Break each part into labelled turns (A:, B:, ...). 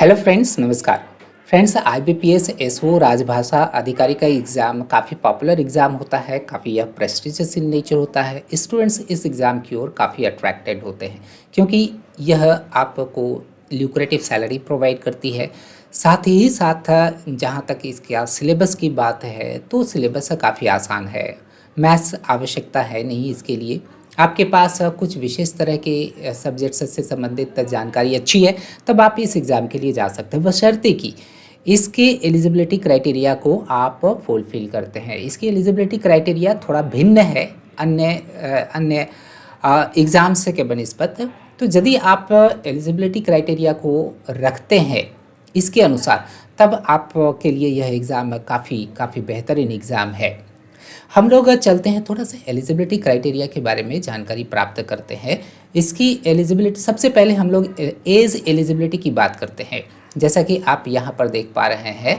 A: Hello friends, नमस्कार। Friends, IBPS SO राजभाषा अधिकारी का एग्ज़ाम काफ़ी पॉपुलर एग्ज़ाम होता है, काफ़ी यह प्रेस्टिजियस इन नेचर होता है। स्टूडेंट्स इस एग्ज़ाम की ओर काफ़ी अट्रैक्टेड होते हैं क्योंकि यह आपको ल्यूक्रेटिव सैलरी प्रोवाइड करती है। साथ ही साथ जहाँ तक इसका सिलेबस की बात है तो सिलेबस काफ़ी आसान है। मैथ्स आवश्यकता है नहीं इसके लिए। आपके पास कुछ विशेष तरह के सब्जेक्ट्स से संबंधित जानकारी अच्छी है, तब आप इस एग्ज़ाम के लिए जा सकते हैं, बशर्ते कि इसके एलिजिबिलिटी क्राइटेरिया को आप फुलफ़िल करते हैं। इसकी एलिजिबिलिटी क्राइटेरिया थोड़ा भिन्न है अन्य एग्ज़ाम्स के बनिस्बत। तो यदि आप एलिजिबिलिटी क्राइटेरिया को रखते हैं इसके अनुसार, तब आपके लिए यह एग्ज़ाम काफ़ी काफ़ी बेहतरीन एग्ज़ाम है। हम लोग चलते हैं, थोड़ा सा एलिजिबिलिटी क्राइटेरिया के बारे में जानकारी प्राप्त करते हैं। इसकी एलिजिबिलिटी सबसे पहले हम लोग एज एलिजिबिलिटी की बात करते हैं। जैसा कि आप यहाँ पर देख पा रहे हैं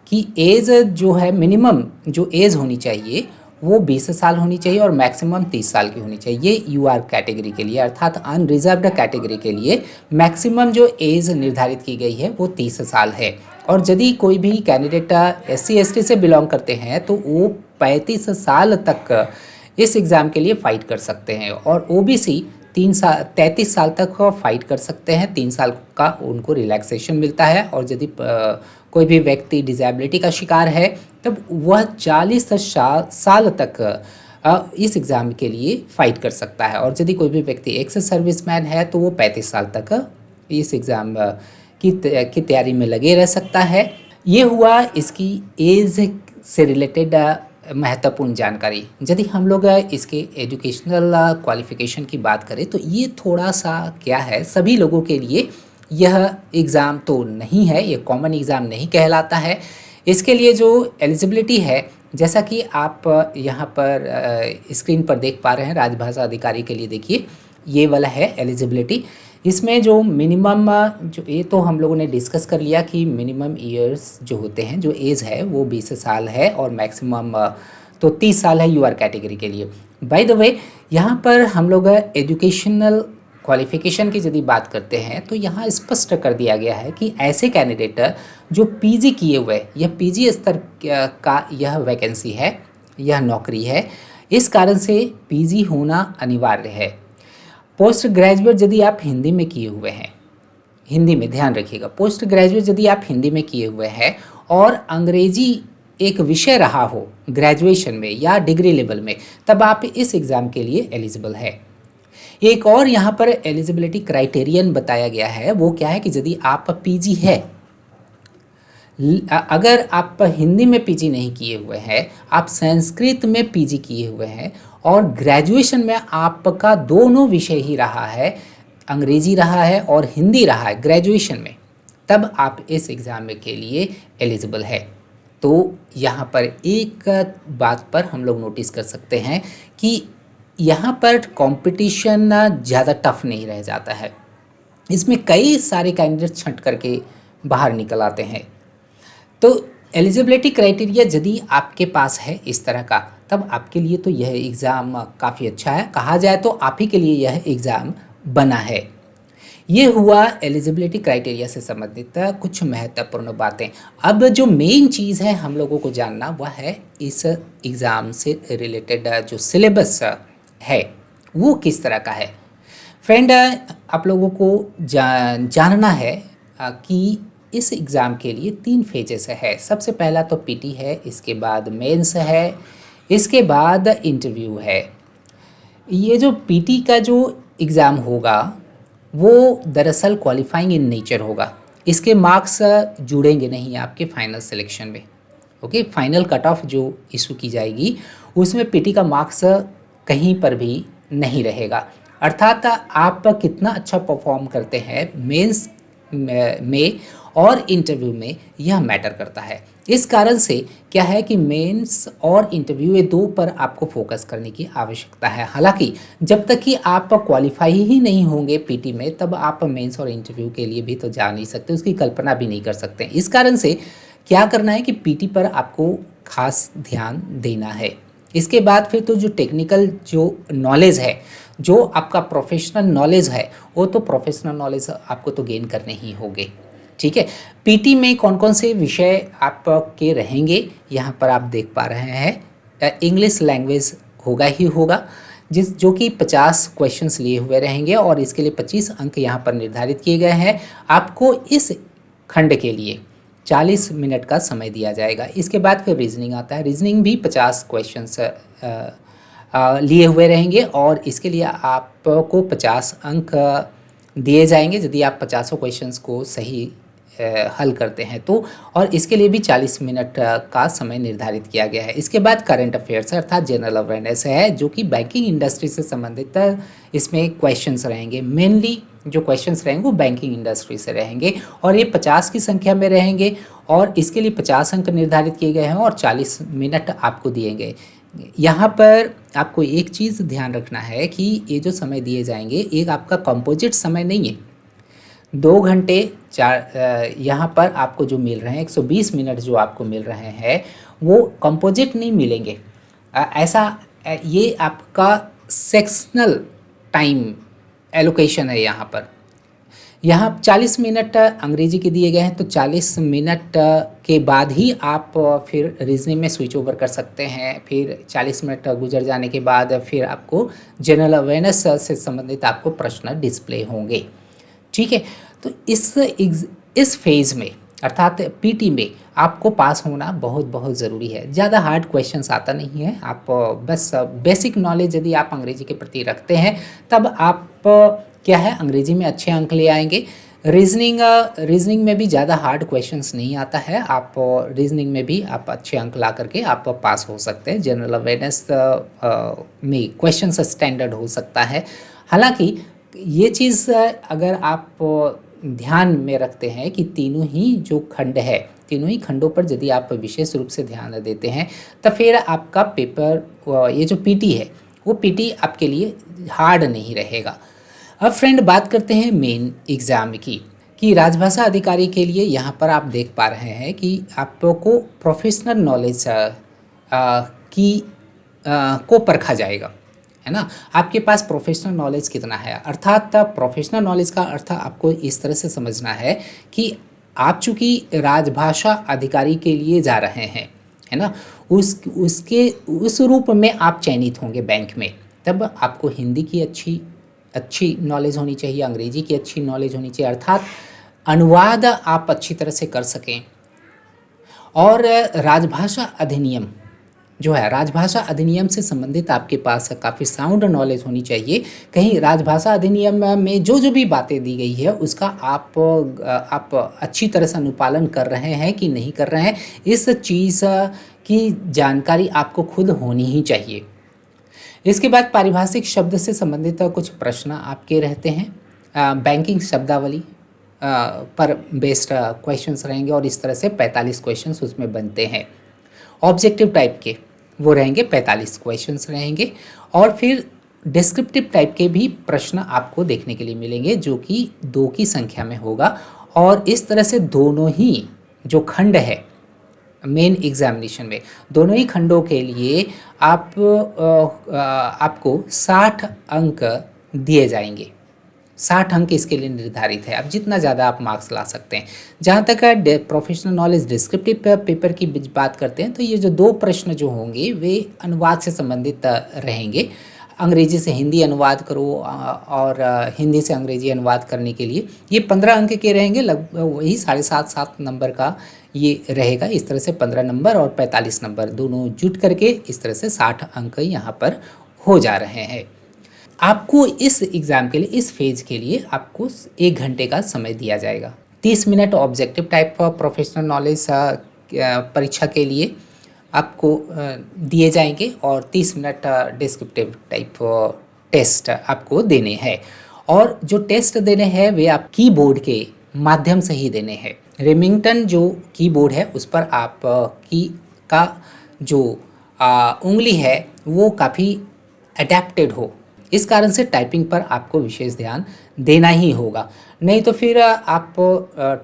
A: कि एज जो है, मिनिमम जो एज होनी चाहिए वो 20 साल होनी चाहिए और मैक्सिमम 30 साल की होनी चाहिए। ये यूआर कैटेगरी के लिए, अर्थात अनरिजर्व्ड कैटेगरी के लिए मैक्सिमम जो एज निर्धारित की गई है वो 30 साल है। और यदि कोई भी कैंडिडेट एससी एसटी से बिलोंग करते हैं तो वो 35 साल तक इस एग्ज़ाम के लिए फ़ाइट कर सकते हैं, और ओबीसी 33 साल तक फ़ाइट कर सकते हैं। 3 साल का उनको रिलैक्सेशन मिलता है। और यदि कोई भी व्यक्ति डिसेबिलिटी का शिकार है तब वह 40 साल तक इस एग्ज़ाम के लिए फ़ाइट कर सकता है। और यदि कोई भी व्यक्ति एक्स सर्विसमैन है तो वो 35 साल तक इस एग्ज़ाम की तैयारी में लगे रह सकता है। ये हुआ इसकी एज से रिलेटेड महत्वपूर्ण जानकारी। यदि हम लोग इसके एजुकेशनल क्वालिफ़िकेशन की बात करें तो ये थोड़ा सा क्या है, सभी लोगों के लिए यह एग्ज़ाम तो नहीं है, ये कॉमन एग्ज़ाम नहीं कहलाता है। इसके लिए जो एलिजिबिलिटी है, जैसा कि आप यहाँ पर स्क्रीन पर देख पा रहे हैं, राजभाषा अधिकारी के लिए देखिए ये वाला है एलिजिबिलिटी। इसमें जो मिनिमम जो ये तो हम लोगों ने डिस्कस कर लिया कि मिनिमम ईयर्स जो होते हैं, जो एज है वो 20 साल है और मैक्सिमम तो 30 साल है यूआर कैटेगरी के लिए। बाय द वे, यहाँ पर हम लोग एजुकेशनल क्वालिफ़िकेशन की यदि बात करते हैं तो यहाँ स्पष्ट कर दिया गया है कि ऐसे कैंडिडेट जो पीजी किए हुए, यह पीजी स्तर का यह वैकेंसी है, यह नौकरी है, इस कारण से पीजी होना अनिवार्य है। पोस्ट ग्रेजुएट यदि आप हिंदी में किए हुए हैं, हिंदी में ध्यान रखिएगा, पोस्ट ग्रेजुएट यदि आप हिंदी में किए हुए हैं और अंग्रेजी एक विषय रहा हो ग्रेजुएशन में या डिग्री लेवल में, तब आप इस एग्ज़ाम के लिए एलिजिबल है। एक और यहाँ पर एलिजिबिलिटी क्राइटेरियन बताया गया है, वो क्या है कि यदि आप पीजी है, अगर आप हिंदी में पीजी नहीं किए हुए हैं, आप संस्कृत में पीजी किए हुए हैं और ग्रेजुएशन में आपका दोनों विषय ही रहा है, अंग्रेजी रहा है और हिंदी रहा है ग्रेजुएशन में, तब आप इस एग्ज़ाम के लिए एलिजिबल है। तो यहाँ पर एक बात पर हम लोग नोटिस कर सकते हैं कि यहाँ पर कंपटीशन ज़्यादा टफ नहीं रह जाता है। इसमें कई सारे कैंडिडेट छंट करके बाहर निकल आते हैं। तो एलिजिबिलिटी क्राइटेरिया यदि आपके पास है इस तरह का, तब आपके लिए तो यह एग्ज़ाम काफ़ी अच्छा है। कहा जाए तो आप ही के लिए यह एग्ज़ाम बना है। ये हुआ एलिजिबिलिटी क्राइटेरिया से संबंधित कुछ महत्वपूर्ण बातें। अब जो मेन चीज़ है हम लोगों को जानना, वह है इस एग्ज़ाम से रिलेटेड जो सिलेबस है वो किस तरह का है। फ्रेंड, आप लोगों को जानना है कि इस एग्ज़ाम के लिए 3 फेजेस है। सबसे पहला तो पीटी है, इसके बाद मेंस है, इसके बाद इंटरव्यू है। ये जो पीटी का जो एग्ज़ाम होगा वो दरअसल क्वालिफाइंग इन नेचर होगा। इसके मार्क्स जुड़ेंगे नहीं आपके फाइनल सिलेक्शन में। ओके, फाइनल कट ऑफ जो इशू की जाएगी उसमें पीटी का मार्क्स कहीं पर भी नहीं रहेगा। अर्थात आप कितना अच्छा परफॉर्म करते हैं मेंस में और इंटरव्यू में, यह मैटर करता है। इस कारण से क्या है कि मेंस और इंटरव्यू, ये 2 पर आपको फोकस करने की आवश्यकता है। हालांकि जब तक कि आप क्वालिफाई ही नहीं होंगे पीटी में, तब आप मेंस और इंटरव्यू के लिए भी तो जा नहीं सकते, उसकी कल्पना भी नहीं कर सकते। इस कारण से क्या करना है कि पीटी पर आपको खास ध्यान देना है। इसके बाद फिर तो जो टेक्निकल जो नॉलेज है, जो आपका प्रोफेशनल नॉलेज है, वो तो प्रोफेशनल नॉलेज आपको तो गेन करने ही होंगे। ठीक है। पीटी में कौन कौन से विषय आपके रहेंगे, यहाँ पर आप देख पा रहे हैं। इंग्लिश लैंग्वेज होगा ही होगा, जो कि 50 क्वेश्चंस लिए हुए रहेंगे और इसके लिए 25 अंक यहाँ पर निर्धारित किए गए हैं। आपको इस खंड के लिए 40 मिनट का समय दिया जाएगा। इसके बाद फिर रीजनिंग आता है। रीजनिंग भी 50 क्वेश्चंस लिए हुए रहेंगे और इसके लिए आपको 50 अंक दिए जाएंगे यदि आप 50 क्वेश्चंस को सही हल करते हैं तो। और इसके लिए भी 40 मिनट का समय निर्धारित किया गया है। इसके बाद करंट अफेयर्स अर्थात जनरल अवेयरनेस है, जो कि बैंकिंग इंडस्ट्री से संबंधित इसमें क्वेश्चंस रहेंगे। मेनली जो क्वेश्चंस रहेंगे वो बैंकिंग इंडस्ट्री से रहेंगे और ये 50 की संख्या में रहेंगे और इसके लिए 50 अंक निर्धारित किए गए हैं और 40 मिनट आपको दिए गए। यहाँ पर आपको एक चीज़ ध्यान रखना है कि ये जो समय दिए जाएंगे एक आपका कंपोजिट समय नहीं है। 2 घंटे 4 यहाँ पर आपको जो मिल रहे हैं 120 मिनट जो आपको मिल रहे हैं वो कंपोजिट नहीं मिलेंगे। ये आपका सेक्शनल टाइम एलोकेशन है। यहाँ 40 मिनट अंग्रेजी के दिए गए हैं तो 40 मिनट के बाद ही आप फिर रीजनिंग में स्विच ओवर कर सकते हैं। फिर 40 मिनट गुजर जाने के बाद फिर आपको जनरल अवेयरनेस से संबंधित आपको प्रश्न डिस्प्ले होंगे। ठीक है, तो इस फेज़ में अर्थात पीटी में आपको पास होना बहुत बहुत ज़रूरी है। ज़्यादा हार्ड क्वेश्चंस आता नहीं है। आप बस बेसिक नॉलेज यदि आप अंग्रेजी के प्रति रखते हैं तब आप क्या है अंग्रेजी में अच्छे अंक ले आएंगे। रीजनिंग में भी ज़्यादा हार्ड क्वेश्चंस नहीं आता है। आप रीजनिंग में भी आप अच्छे अंक ला करके आप पास हो सकते हैं। जनरल अवेयरनेस में क्वेश्चंस स्टैंडर्ड हो सकता है। हालांकि ये चीज़ अगर आप ध्यान में रखते हैं कि तीनों ही जो खंड है, तीनों ही खंडों पर यदि आप विशेष रूप से ध्यान देते हैं तो फिर आपका पेपर ये जो पीटी है वो पीटी आपके लिए हार्ड नहीं रहेगा। अब फ्रेंड बात करते हैं मेन एग्ज़ाम की कि राजभाषा अधिकारी के लिए यहाँ पर आप देख पा रहे हैं कि आपको प्रोफेशनल नॉलेज को परखा जाएगा, है ना। आपके पास प्रोफेशनल नॉलेज कितना है, अर्थात प्रोफेशनल नॉलेज का अर्थ आपको इस तरह से समझना है कि आप चूँकि राजभाषा अधिकारी के लिए जा रहे हैं, है ना, उस रूप में आप चयनित होंगे बैंक में। तब आपको हिंदी की अच्छी नॉलेज होनी चाहिए, अंग्रेजी की अच्छी नॉलेज होनी चाहिए, अर्थात अनुवाद आप अच्छी तरह से कर सकें। और राजभाषा अधिनियम जो है, राजभाषा अधिनियम से संबंधित आपके पास काफ़ी साउंड नॉलेज होनी चाहिए। कहीं राजभाषा अधिनियम में जो भी बातें दी गई है उसका आप अच्छी तरह से अनुपालन कर रहे हैं कि नहीं कर रहे हैं, इस चीज़ की जानकारी आपको खुद होनी ही चाहिए। इसके बाद पारिभाषिक शब्द से संबंधित कुछ प्रश्न आपके रहते हैं। बैंकिंग शब्दावली पर बेस्ड क्वेश्चंस रहेंगे और इस तरह से 45 क्वेश्चंस उसमें बनते हैं। ऑब्जेक्टिव टाइप के वो रहेंगे, 45 क्वेश्चंस रहेंगे। और फिर डिस्क्रिप्टिव टाइप के भी प्रश्न आपको देखने के लिए मिलेंगे जो कि 2 की संख्या में होगा। और इस तरह से दोनों ही जो खंड है मेन एग्जामिनेशन में, दोनों ही खंडों के लिए आपको 60 अंक दिए जाएंगे। 60 अंक इसके लिए निर्धारित है। अब जितना ज़्यादा आप मार्क्स ला सकते हैं। जहाँ तक प्रोफेशनल नॉलेज डिस्क्रिप्टिव पेपर की बात करते हैं तो ये जो 2 प्रश्न जो होंगे वे अनुवाद से संबंधित रहेंगे। अंग्रेजी से हिंदी अनुवाद करो और हिंदी से अंग्रेजी अनुवाद करने के लिए ये 15 अंक के रहेंगे। लगभग वही 7.5 नंबर का ये रहेगा। इस तरह से 15 नंबर और 45 नंबर दोनों जुट करके इस तरह से 60 अंक यहाँ पर हो जा रहे हैं। आपको इस एग्ज़ाम के लिए, इस फेज के लिए आपको 1 घंटे का समय दिया जाएगा। 30 minute objective type professional knowledge परीक्षा के लिए आपको दिए जाएंगे और 30 मिनट डिस्क्रिप्टिव टाइप टेस्ट आपको देने हैं। और जो टेस्ट देने हैं वे आप कीबोर्ड के माध्यम से ही देने हैं। रेमिंगटन जो कीबोर्ड है उस पर आप की का जो उंगली है वो काफ़ी अडेप्टेड हो, इस कारण से टाइपिंग पर आपको विशेष ध्यान देना ही होगा। नहीं तो फिर आप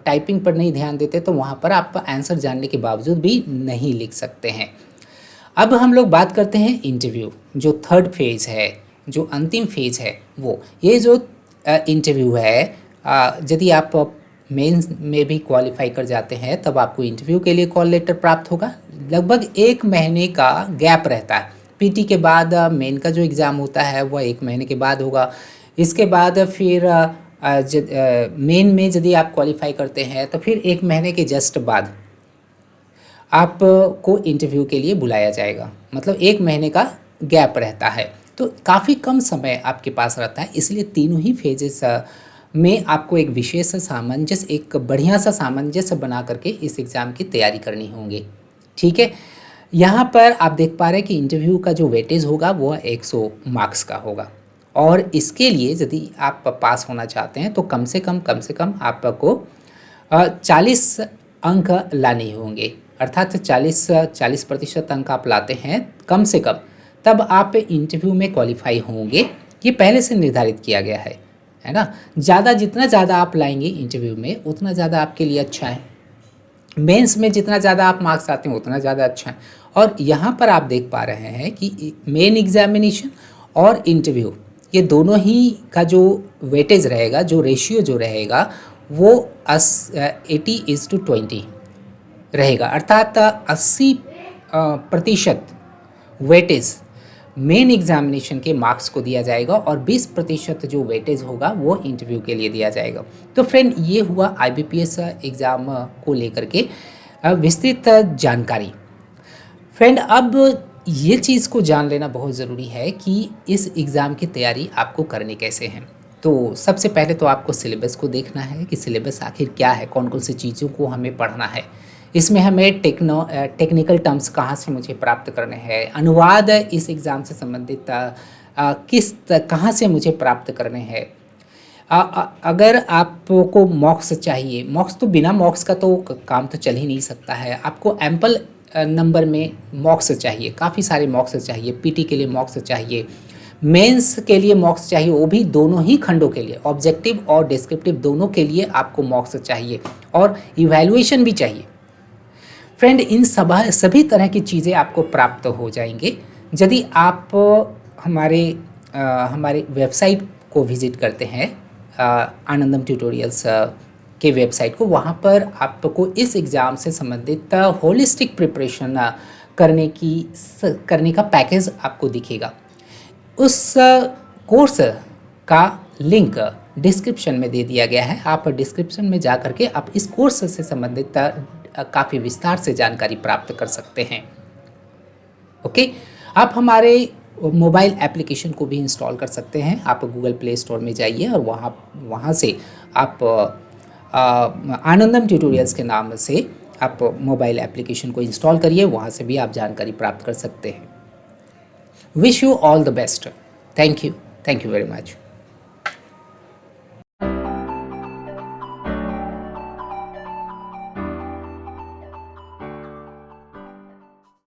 A: टाइपिंग पर नहीं ध्यान देते तो वहाँ पर आप आंसर जानने के बावजूद भी नहीं लिख सकते हैं। अब हम लोग बात करते हैं इंटरव्यू, जो 3rd फेज़ है, जो अंतिम फेज़ है वो। ये जो इंटरव्यू है, यदि आप मेंस में भी क्वालिफाई कर जाते हैं तब आपको इंटरव्यू के लिए कॉल लेटर प्राप्त होगा। लगभग 1 महीने का गैप रहता है। पीटी के बाद मेन का जो एग्ज़ाम होता है वह 1 महीने के बाद होगा। इसके बाद फिर मेन में यदि आप क्वालिफाई करते हैं तो फिर 1 महीने के जस्ट बाद आपको इंटरव्यू के लिए बुलाया जाएगा। मतलब 1 महीने का गैप रहता है, तो काफ़ी कम समय आपके पास रहता है। इसलिए तीनों ही फेजेस में आपको एक विशेष सामंजस्य, एक बढ़िया सा सामंजस्य बना करके इस एग्ज़ाम की तैयारी करनी होगी। ठीक है, यहाँ पर आप देख पा रहे हैं कि इंटरव्यू का जो वेटेज होगा वो 100 मार्क्स का होगा, और इसके लिए यदि आप पास होना चाहते हैं तो कम से कम आपको 40 अंक लाने होंगे। अर्थात 40% अंक आप लाते हैं कम से कम, तब आप इंटरव्यू में क्वालिफाई होंगे। ये पहले से निर्धारित किया गया है ना। जितना ज़्यादा आप लाएंगे इंटरव्यू में उतना ज़्यादा आपके लिए अच्छा है। मेंस में जितना ज़्यादा आप मार्क्स आते हैं उतना ज़्यादा अच्छा है। और यहाँ पर आप देख पा रहे हैं कि मेन एग्जामिनेशन और इंटरव्यू, ये दोनों ही का जो वेटेज रहेगा, जो रेशियो जो रहेगा वो 80:20 रहेगा। अर्थात 80% वेटेज मेन एग्जामिनेशन के मार्क्स को दिया जाएगा और 20% जो वेटेज होगा वो इंटरव्यू के लिए दिया जाएगा। तो फ्रेंड, ये हुआ IBPS एग्ज़ाम को लेकर के विस्तृत जानकारी। फ्रेंड, अब ये चीज़ को जान लेना बहुत ज़रूरी है कि इस एग्ज़ाम की तैयारी आपको करनी कैसे है। तो सबसे पहले तो आपको सिलेबस को देखना है कि सिलेबस आखिर क्या है, कौन कौन सी चीज़ों को हमें पढ़ना है। इसमें हमें टेक्निकल टर्म्स कहाँ से मुझे प्राप्त करने हैं, अनुवाद इस एग्ज़ाम से संबंधित कहाँ से मुझे प्राप्त करने हैं। अगर आपको मॉक्स चाहिए, मॉक्स तो बिना मॉक्स का तो काम तो चल ही नहीं सकता है। आपको एम्पल नंबर में मॉक्स चाहिए, काफ़ी सारे मॉक्स चाहिए। पीटी के लिए मॉक्स चाहिए, मेंस के लिए मॉक्स चाहिए, वो भी दोनों ही खंडों के लिए, ऑब्जेक्टिव और डिस्क्रिप्टिव दोनों के लिए आपको मॉक्स चाहिए, और इवैल्यूएशन भी चाहिए। फ्रेंड, इन सभी तरह की चीज़ें आपको प्राप्त हो जाएंगे यदि आप हमारे वेबसाइट को विज़िट करते हैं, आनंदम ट्यूटोरियल्स के वेबसाइट को। वहाँ पर आपको इस एग्ज़ाम से संबंधित होलिस्टिक प्रिपरेशन करने का पैकेज आपको दिखेगा। उस कोर्स का लिंक डिस्क्रिप्शन में दे दिया गया है। आप डिस्क्रिप्शन में जा करके आप इस कोर्स से संबंधित काफ़ी विस्तार से जानकारी प्राप्त कर सकते हैं। ओके, आप हमारे मोबाइल एप्लीकेशन को भी इंस्टॉल कर सकते हैं। आप गूगल प्ले स्टोर में जाइए और वहाँ से आप आनंदम ट्यूटोरियल्स के नाम से आप मोबाइल एप्लीकेशन को इंस्टॉल करिए, वहाँ से भी आप जानकारी प्राप्त कर सकते हैं। Wish you all the best. Thank you very much.